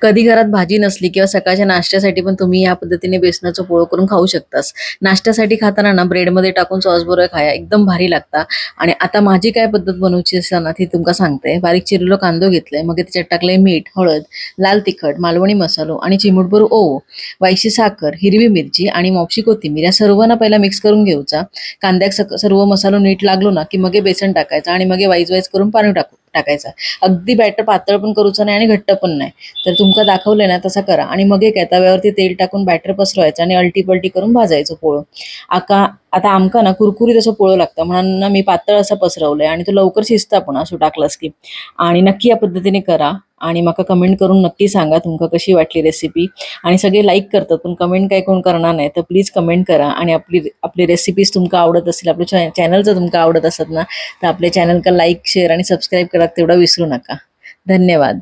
कधी घरात भाजी नसली किंवा सकाळच्या नाश्त्यासाठी पण तुम्ही या पद्धतीने बेसनाचं पोळं करून खाऊ शकतास. नाश्त्यासाठी खाताना ना ब्रेडमध्ये टाकून सॉस बरोबर खाया एकदम भारी लागता. आणि आता माझी काय पद्धत बनवची असता ना ती तुमका सांगते. बारीक चिरलेलो कांदो घेतलाय, मग त्याच्यात टाकलंय मीठ, हळद, लाल तिखट, मालवणी मसालो आणि चिमूटभर ओवा, वायशी साखर, हिरवी मिरची आणि मोपशी कोथिंबीर या सर्वांना पहिला मिक्स करून घेऊचा. कांद्याक सर्व मसालो नीट लागलो ना की मग बेसन टाकायचं आणि मग वाईज वाईज करून पाणी टाकायचं. अगदी बॅटर पातळ पण करूचं नाही आणि घट्ट पण नाही. तर तुमका दाखवलंय ना तसा करा आणि मग एक तव्यावरती तेल टाकून बॅटर पसरवायचं आणि अलटी पलटी करून भाजायचं पोळं. आता आमका ना कुरकुरीत असं पोळं लागतं म्हणून ना मी पातळ असं पसरवलंय आणि तो लवकर शिजता पण असं टाकलास की. आणि नक्की या पद्धतीने करा आणि माका कमेंट करून नक्की सांगा तुमका कशी वाटली रेसिपी. आणि सगळे लाईक करतात पण कमेंट काही कोण करणार नाही, तर प्लीज कमेंट करा. आणि आपली आपली रेसिपीज तुमका आवडत असतील, आपल्या चॅनल जर तुमका आवडत असत ना तर आपल्या चॅनलला लाईक शेअर आणि सबस्क्राईब करा तेवढं विसरू नका. धन्यवाद.